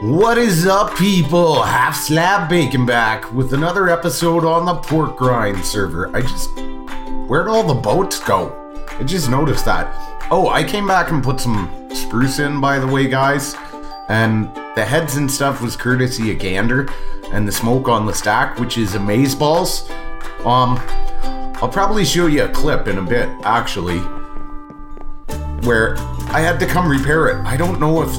What is up, people? Half Slab Bacon back with another episode on the Pork Grind server. Where'd all the boats go? I just noticed that. Oh, I came back and put some spruce in, by the way, guys. And the heads and stuff was courtesy of Gander. And the smoke on the stack, which is amazeballs. I'll probably show you a clip in a bit, actually, where I had to come repair it. I don't know if,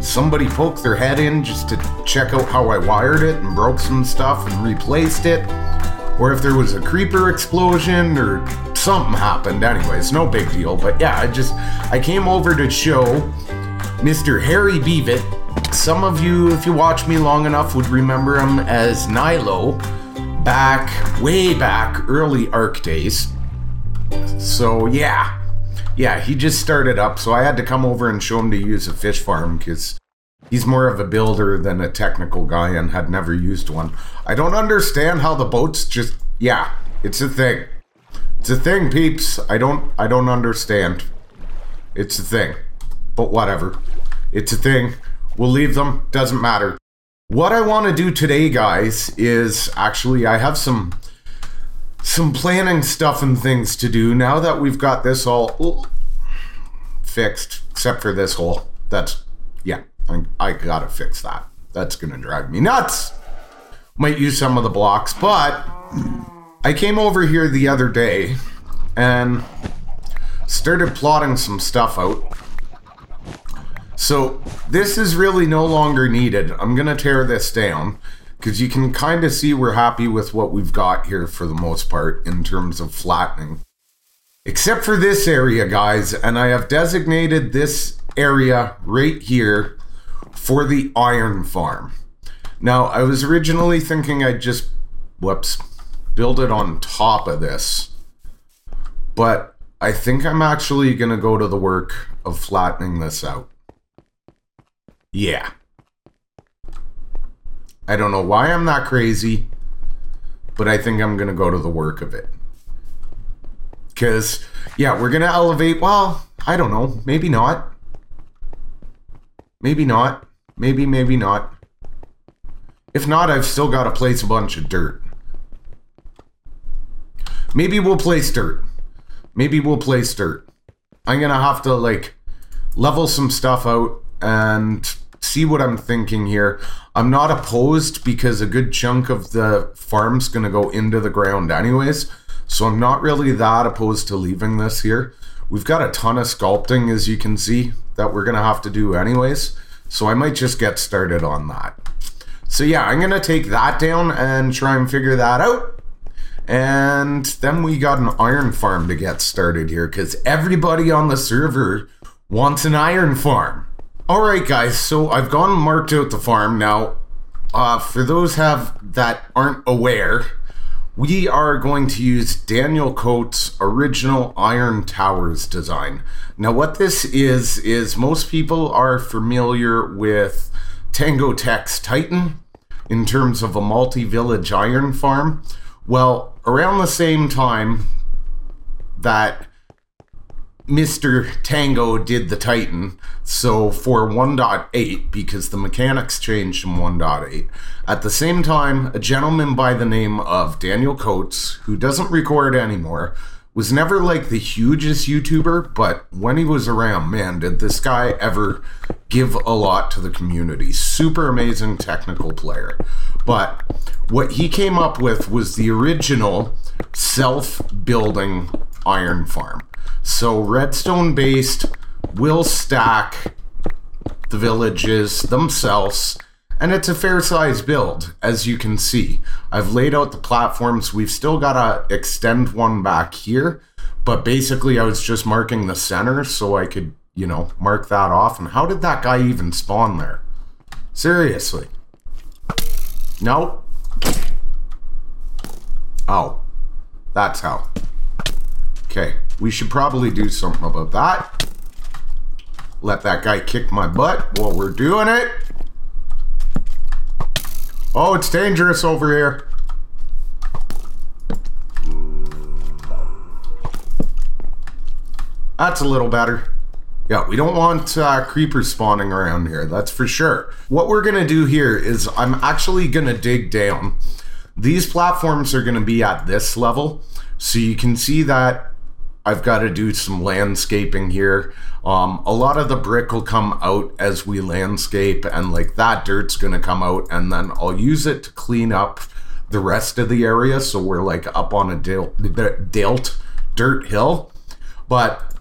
somebody poked their head in just to check out how I wired it and broke some stuff and replaced it, or if there was a creeper explosion or something happened. Anyways, no big deal. But yeah, I came over to show Mr. Harry Beavitt. Some of you, if you watch me long enough, would remember him as Nilo way back, early Ark days. So yeah, he just started up, so I had to come over and show him to use a fish farm, because he's more of a builder than a technical guy and had never used one. I don't understand how the boats just... Yeah, it's a thing. It's a thing, peeps. I don't understand. It's a thing. But whatever. It's a thing. We'll leave them. Doesn't matter. What I want to do today, guys, is actually I have some planning stuff and things to do now that we've got this all fixed, except for this hole. I gotta fix that. That's gonna drive me nuts. Might use some of the blocks, but I came over here the other day and started plotting some stuff out. So this is really no longer needed. I'm gonna tear this down, because you can kind of see we're happy with what we've got here for the most part in terms of flattening. Except for this area, guys, and I have designated this area right here for the iron farm. Now, I was originally thinking I'd just, build it on top of this. But I think I'm actually going to go to the work of flattening this out. Yeah. I don't know why I'm that crazy, but I think I'm going to go to the work of it. Because, yeah, we're going to elevate, well, I don't know, maybe not. Maybe not. Maybe not. If not, I've still got to place a bunch of dirt. Maybe we'll place dirt. I'm going to have to, level some stuff out and see what I'm thinking here. I'm not opposed, because a good chunk of the farm's going to go into the ground anyways. So I'm not really that opposed to leaving this here. We've got a ton of sculpting, as you can see, that we're going to have to do anyways. So I might just get started on that. So yeah, I'm going to take that down and try and figure that out. And then we got an iron farm to get started here, because everybody on the server wants an iron farm. Alright guys, so I've gone and marked out the farm. Now, for those that aren't aware, we are going to use Daniel Kotes' original Iron Towers design. Now what this is most people are familiar with Tango Tech's Titan in terms of a multi-village iron farm. Well, around the same time that Mr. Tango did the Titan, so for 1.8, because the mechanics changed from 1.8, at the same time, a gentleman by the name of Daniel Kotes, who doesn't record anymore, was never the hugest YouTuber, but when he was around, man, did this guy ever give a lot to the community. Super amazing technical player. But what he came up with was the original self-building iron farm. So redstone based, will stack the villages themselves, and it's a fair size build, as you can see. I've laid out the platforms. We've still got to extend one back here, but basically I was just marking the center so I could, mark that off. And how did that guy even spawn there? Seriously. Nope. Oh, that's how. Okay, we should probably do something about that. Let that guy kick my butt while we're doing it. Oh, it's dangerous over here. That's a little better. Yeah, we don't want creepers spawning around here, that's for sure. What we're gonna do here is I'm actually gonna dig down. These platforms are gonna be at this level, so you can see that I've got to do some landscaping here. A lot of the brick will come out as we landscape, and like that dirt's gonna come out, and then I'll use it to clean up the rest of the area, so we're like up on a dirt hill. But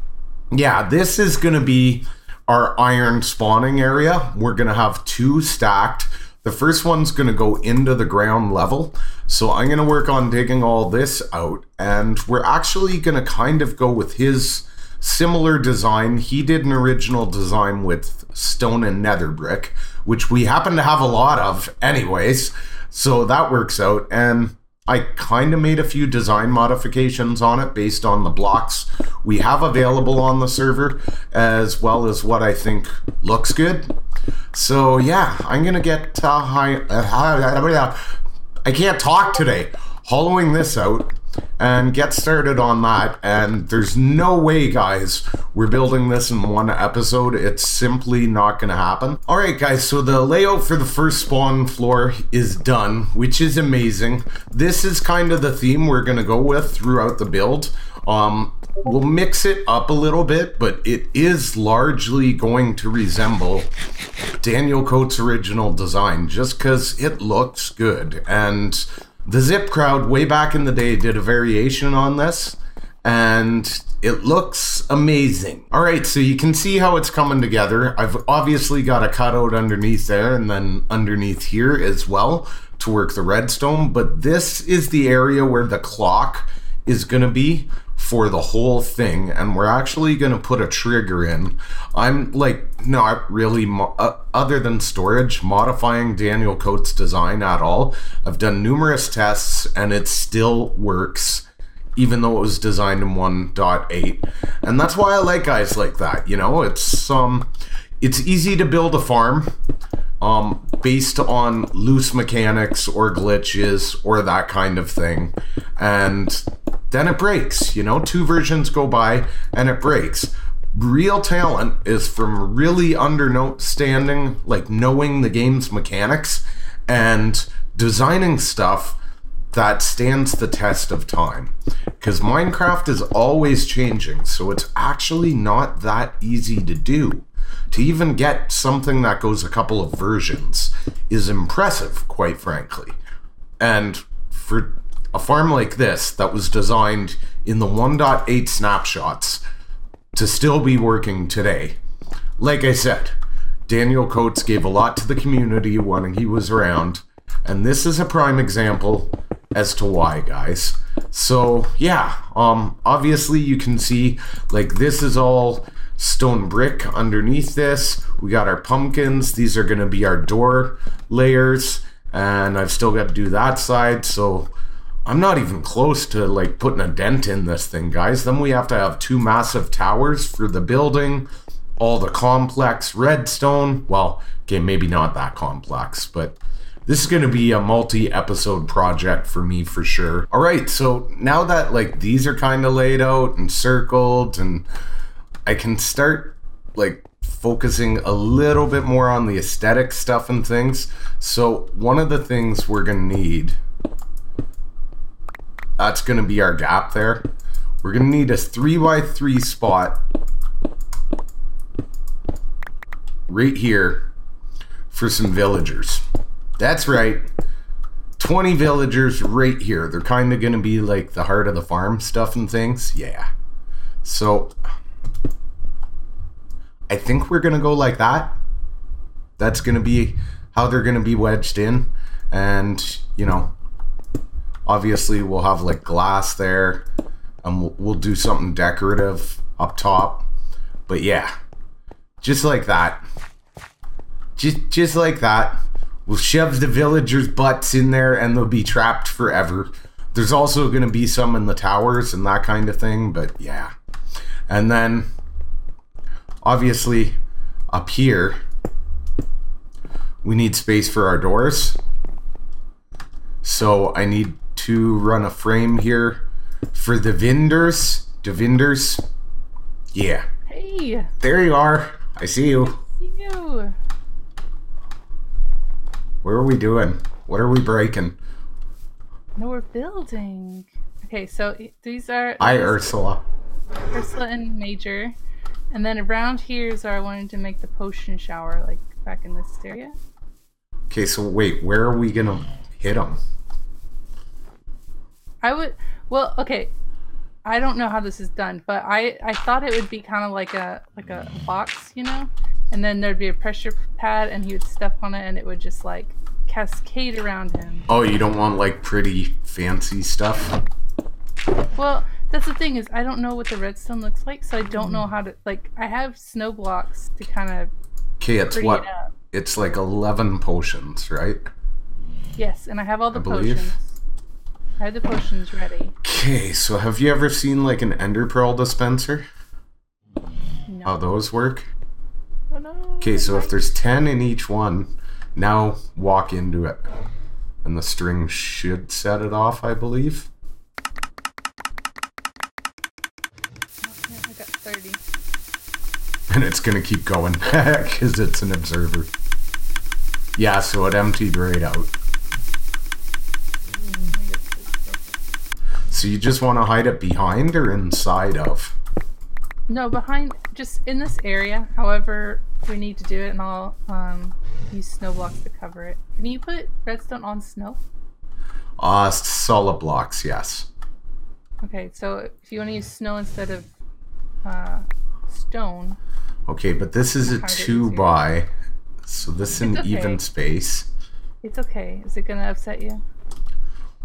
yeah, this is gonna be our iron spawning area. We're gonna have 2 stacked. The first one's gonna go into the ground level. So I'm gonna work on digging all this out, and we're actually gonna kind of go with his similar design. He did an original design with stone and nether brick, which we happen to have a lot of anyways. So that works out, and I kind of made a few design modifications on it based on the blocks we have available on the server, as well as what I think looks good. So yeah, I'm gonna get I can't talk today. Hollowing this out and get started on that. And there's no way, guys, we're building this in one episode. It's simply not gonna happen. All right, guys, so the layout for the first spawn floor is done, which is amazing. This is kind of the theme we're gonna go with throughout the build. We'll mix it up a little bit, but it is largely going to resemble Daniel Kotes' original design, just because it looks good. And the Zip crowd way back in the day did a variation on this, and it looks amazing. All right, so you can see how it's coming together. I've obviously got a cutout underneath there, and then underneath here as well to work the redstone, but this is the area where the clock is gonna be for the whole thing, and we're actually going to put a trigger in. I'm like not really other than storage modifying Daniel Kotes' design at all. I've done numerous tests and it still works even though it was designed in 1.8, and that's why I like guys like that. You know, it's easy to build a farm based on loose mechanics or glitches or that kind of thing, and then it breaks. You know, 2 versions go by and it breaks. Real talent is from really understanding, like knowing the game's mechanics and designing stuff that stands the test of time. Because Minecraft is always changing, so it's actually not that easy to do. To even get something that goes a couple of versions is impressive, quite frankly. And for a farm like this that was designed in the 1.8 snapshots to still be working today, like I said, Daniel Kotes gave a lot to the community when he was around, and this is a prime example as to why, guys. So yeah, obviously you can see like this is all stone brick underneath this. We got our pumpkins. These are going to be our door layers, and I've still got to do that side, so I'm not even close to like putting a dent in this thing, guys. Then we have to have 2 massive towers for the building, all the complex redstone. Well, okay, maybe not that complex, but this is going to be a multi-episode project for me for sure. All right, so now that like these are kind of laid out and circled, and I can start like focusing a little bit more on the aesthetic stuff and things. So one of the things we're going to need, that's going to be our gap there. We're going to need a 3x3 spot right here for some villagers. That's right. 20 villagers right here. They're kind of going to be like the heart of the farm stuff and things. Yeah. So I think we're going to go like that. That's going to be how they're going to be wedged in. And, you know, obviously we'll have like glass there, and we'll do something decorative up top. But yeah, just like that. Just like that. We'll shove the villagers' butts in there and they'll be trapped forever. There's also going to be some in the towers and that kind of thing, but yeah. And then obviously up here we need space for our doors. So I need to run a frame here for the vendors. Yeah, Hey, There you are. I see you. see you. What are we doing? What are we breaking? No, we're building. Okay, so these are Hi, this is Ursula. Ursula and Major, and then around here is where I wanted to make the potion shower, like back in this area. Okay, so wait, where are we gonna hit them? I would, well, okay. I don't know how this is done, but I thought it would be kind of like a box, and then there'd be a pressure pad, and he would step on it, and it would just like cascade around him. Oh, you don't want like pretty fancy stuff? Well, that's the thing is I don't know what the redstone looks like, so I don't know how to like. I have snow blocks to kind of Okay, it's pretty what? it up. It's like 11 potions, right? Yes, and I have all the I believe. potions. I have the potions ready. Okay, so have you ever seen like an ender pearl dispenser? No. How those work? Oh no. Okay, so if there's 10 in each one, now walk into it. And the string should set it off, I believe. Yeah, I got 30. And it's gonna keep going because it's an observer. Yeah, so it emptied right out. So you just want to hide it behind or inside of? No, behind, just in this area. However, we need to do it, and I'll use snow blocks to cover it. Can you put redstone on snow? Solid blocks, yes. Okay, so if you want to use snow instead of stone. Okay, but this is a Hide it 2 easier. by, so this is an It's okay. even space. It's okay. Is it gonna upset you?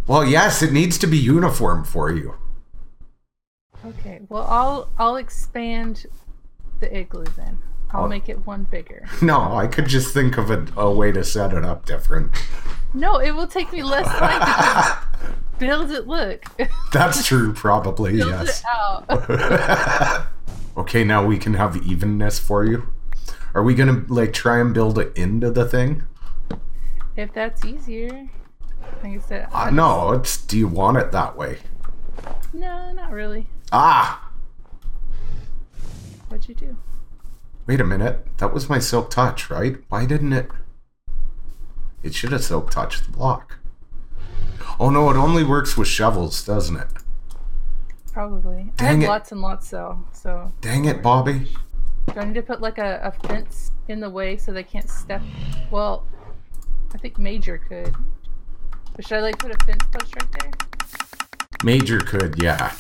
Well, yes, it needs to be uniform for you. Okay. Well, I'll expand the igloo then. I'll make it one bigger. No, I could just think of a way to set it up different. No, it will take me less time to just build it. Look. That's true, probably, Build yes. it out. Okay, now we can have evenness for you. Are we gonna like try and build it into the thing? If that's easier. Like I said. No, it's. Do you want it that way? No, not really. Ah! What'd you do? Wait a minute. That was my silk touch, right? Why didn't it? It should have silk touched the block. Oh no, it only works with shovels, doesn't it? Probably. I Dang have it. lots and lots though, so. Dang it, Bobby. Do I need to put like a fence in the way so they can't step? Well, I think Major could. But should I like put a fence post right there? Major could, yeah.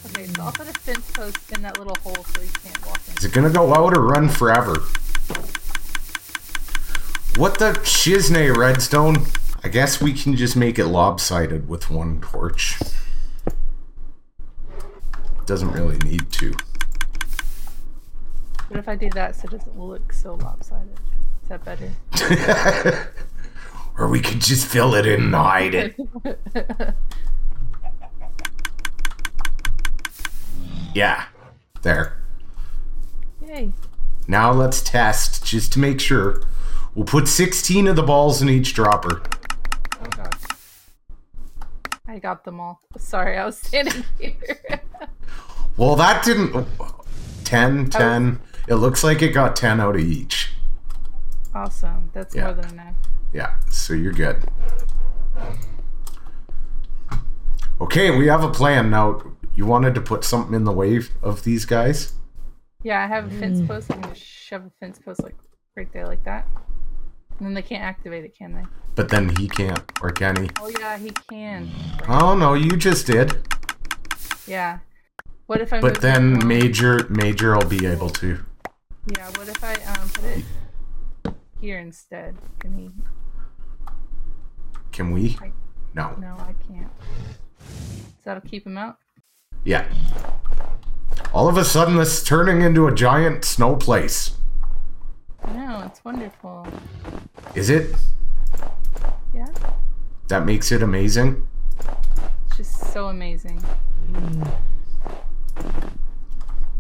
Okay, so I'll put a fence post in that little hole so he can't walk in. Is it gonna go out or run forever? What the shiznay, redstone? I guess we can just make it lopsided with one torch. Doesn't really need to. What if I do that so it doesn't look so lopsided? Is that better? Or we could just fill it in and hide it. Yeah. There. Yay. Now let's test, just to make sure. We'll put 16 of the balls in each dropper. Oh god. I got them all. Sorry, I was standing here. Well, that didn't... 10, 10. It looks like it got 10 out of each. Awesome. That's Yeah. more than enough. Yeah, so you're good. Okay, we have a plan now. You wanted to put something in the way of these guys? Yeah, I have a fence post. I can just shove a fence post like right there like that. And then they can't activate it, can they? But then he can't, or can he? Oh yeah, he can. Oh, no, you just did. Yeah. What if I But move then it Major will be able to. Yeah, what if I put it here instead? Can he? Can we? No. No, I can't. So that'll keep him out? Yeah. All of a sudden, this is turning into a giant snow place. No, it's wonderful. Is it? Yeah? That makes it amazing? It's just so amazing.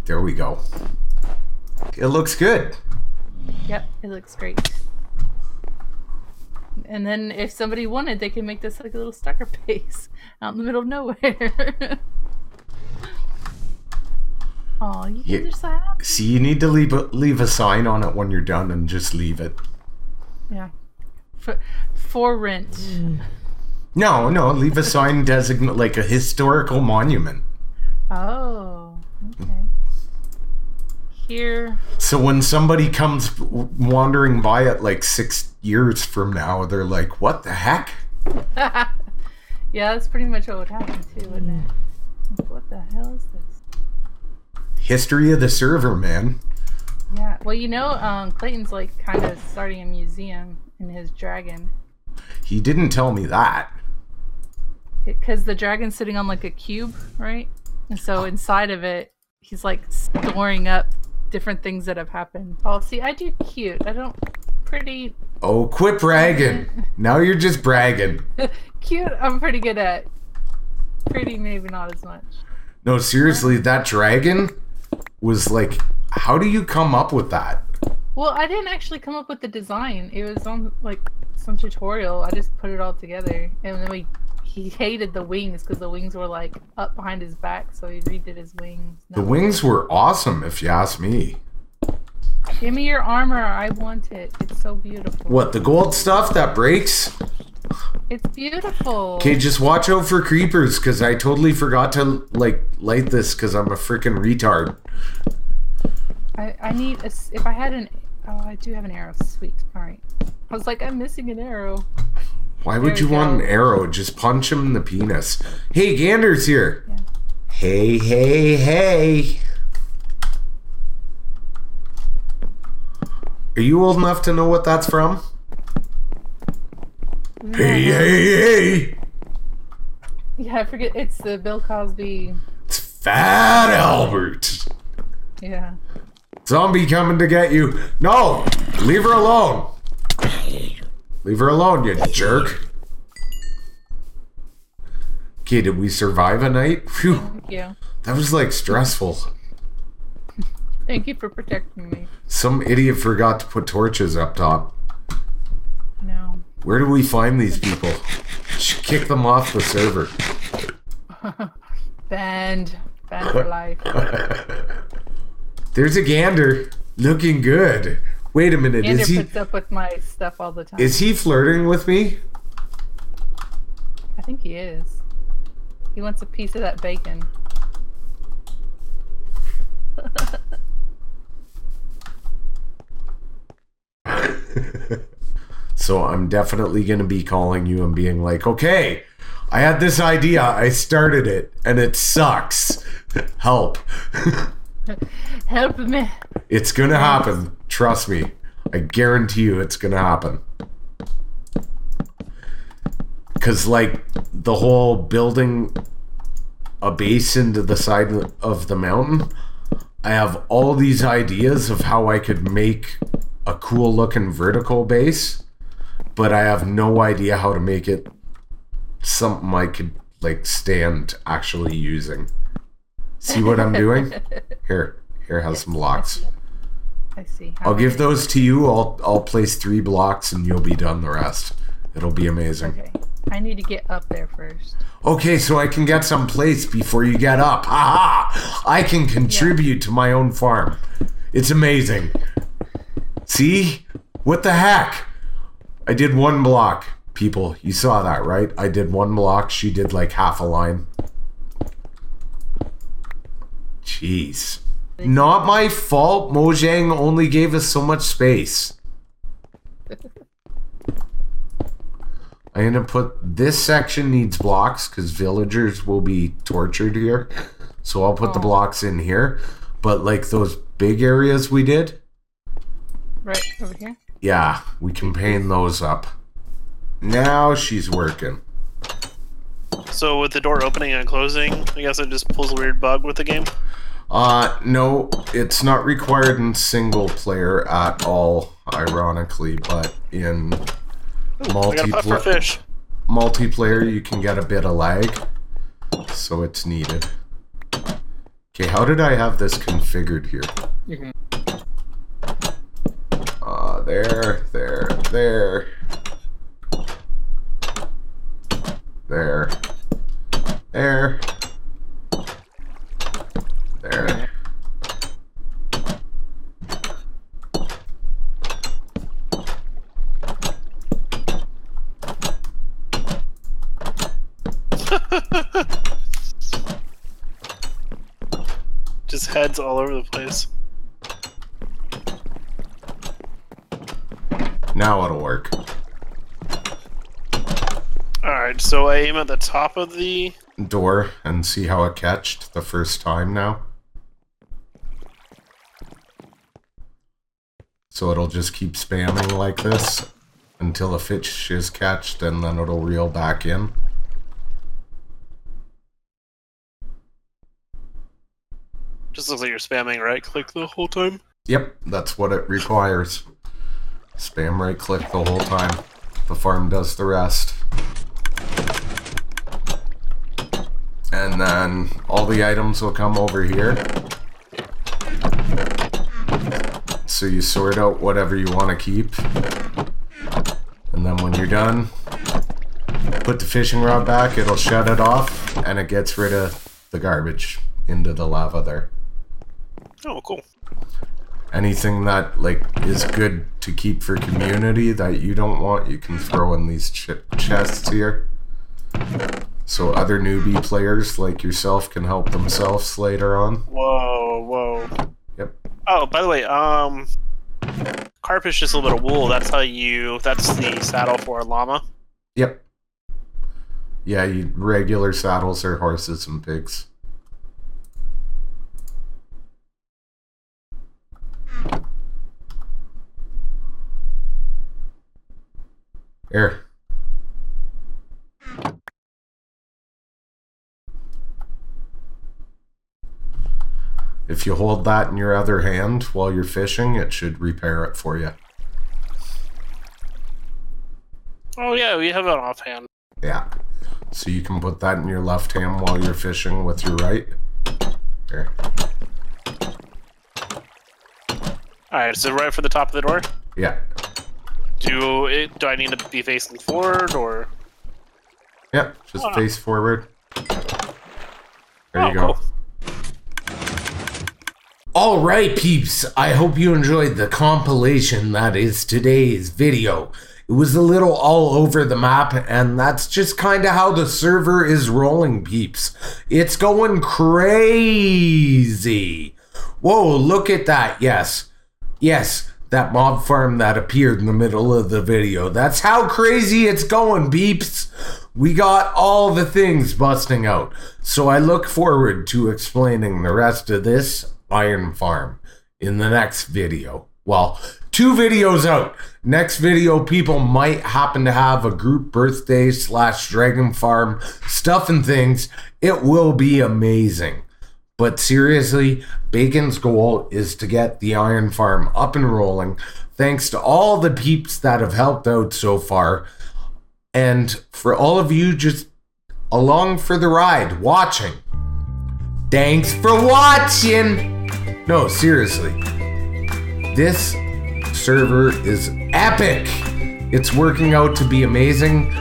There we go. It looks good. Yep, it looks great. And then if somebody wanted, they could make this like a little starter base out in the middle of nowhere. Oh, you guys are so happy. See, you need to leave a sign on it when you're done and just leave it. Yeah. For rent. No, leave a sign designate like a historical monument. Oh, okay. Here. So when somebody comes wandering by it like 6 years from now, they're like, what the heck? Yeah, that's pretty much what would happen too, wouldn't it? What the hell is this? History of the server, man. Yeah, well, Clayton's like kind of starting a museum in his dragon. He didn't tell me that. Because the dragon's sitting on like a cube, right? And so inside of it, he's like storing up different things that have happened. Oh, see, I do cute. I don't pretty. Oh, quit bragging. Now you're just bragging. Cute, I'm pretty good at. Pretty, maybe not as much. No, seriously, that dragon was like, how do you come up with that? Well, I didn't actually come up with the design. It was on like some tutorial. I just put it all together, and then he hated the wings because the wings were like up behind his back, so he redid his wings. The wings were awesome, if you ask me. Give me your armor. I want it. It's so beautiful. What, the gold stuff that breaks? It's beautiful. Okay, just watch out for creepers, because I totally forgot to light this because I'm a freaking retard. I need a. If I had an. Oh, I do have an arrow. Sweet. All right. I was like, I'm missing an arrow. Why would you want an arrow? Just punch him in the penis. Hey, Gander's here. Yeah. Hey. Are you old enough to know what that's from? No. Hey. Yeah, I forget. It's the Bill Cosby. It's Fat Albert. Yeah. Zombie coming to get you. No! Leave her alone. Leave her alone, you jerk. Okay, did we survive a night? Phew. Thank you. That was like stressful. Thank you for protecting me. Some idiot forgot to put torches up top. No. Where do we find these people? Should kick them off the server. Banned for life. There's a gander looking good. Wait a minute, Gander puts up with my stuff all the time. Is he flirting with me? I think he is. He wants a piece of that bacon. So I'm definitely going to be calling you and being like, okay, I had this idea, I started it, and it sucks. Help. Help me. It's going to happen. Trust me. I guarantee you it's going to happen. Because, like, the whole building a base into the side of the mountain, I have all these ideas of how I could make a cool looking vertical base, but I have no idea how to make it something I could, like, stand actually using. See what I'm doing? Here has some blocks. I see. I'll give those to you. I'll place 3 blocks and you'll be done the rest. It'll be amazing. Okay. I need to get up there first. Okay, so I can get some plates before you get up. Haha! I can contribute to my own farm. It's amazing. See? What the heck? I did 1 block, people. You saw that, right? I did 1 block. She did like half a line. Jeez. Not my fault. Mojang only gave us so much space. I'm gonna put this section needs blocks because villagers will be tortured here. So I'll put the blocks in here. But like those big areas we did. Right over here? Yeah, we can paint those up. Now she's working. So with the door opening and closing, I guess it just pulls a weird bug with the game? No, it's not required in single player at all, ironically, but in multiplayer you can get a bit of lag, so it's needed. Okay, how did I have this configured here? There. Just heads all over the place. Now it'll work. Alright, so I aim at the top of the door and see how it catched the first time now. So it'll just keep spamming like this until a fish is catched, and then it'll reel back in. Just looks like you're spamming right click the whole time. Yep, that's what it requires. Spam right click the whole time. The farm does the rest. And then all the items will come over here. So you sort out whatever you want to keep. And then when you're done, put the fishing rod back, it'll shut it off, and it gets rid of the garbage into the lava there. Oh, cool. Anything that like is good to keep for community that you don't want, you can throw in these chests here. So other newbie players like yourself can help themselves later on. Whoa, whoa. Yep. Oh, by the way, carfish is a little bit of wool. That's the saddle for a llama. Yep. Yeah, regular saddles are horses and pigs. Here. If you hold that in your other hand while you're fishing, it should repair it for you. Oh yeah, we have it offhand. Yeah. So you can put that in your left hand while you're fishing with your right. Here. Alright, so right for the top of the door? Yeah. Do I need to be facing forward or? Yeah, just face forward. There you go. Cool. Alright, peeps, I hope you enjoyed the compilation that is today's video. It was a little all over the map, and that's just kind of how the server is rolling, peeps. It's going crazy. Whoa, look at that. Yes, that mob farm that appeared in the middle of the video. That's how crazy it's going, peeps. We got all the things busting out. So I look forward to explaining the rest of this iron farm in the next video. Well, 2 videos out. Next video, people might happen to have a group birthday / dragon farm stuff and things. It will be amazing. But seriously, Bacon's goal is to get the iron farm up and rolling. Thanks to all the peeps that have helped out so far. And for all of you just along for the ride, watching. Thanks for watching. No, seriously. This server is epic. It's working out to be amazing.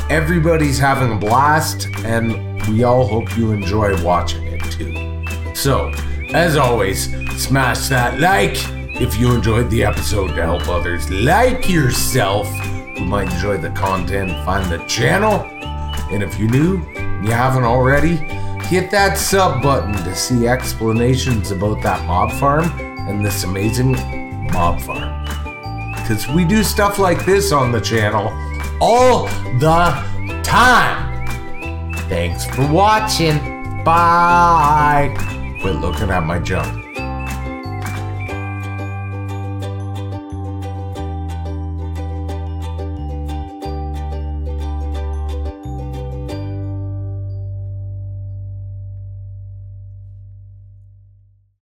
Everybody's having a blast, and we all hope you enjoy watching it too. So, as always, smash that like if you enjoyed the episode to help others like yourself who might enjoy the content find the channel. And if you're new, you haven't already, hit that sub button to see explanations about that mob farm and this amazing mob farm. Because we do stuff like this on the channel all the time. Thanks for watching. Bye. Quit looking at my junk.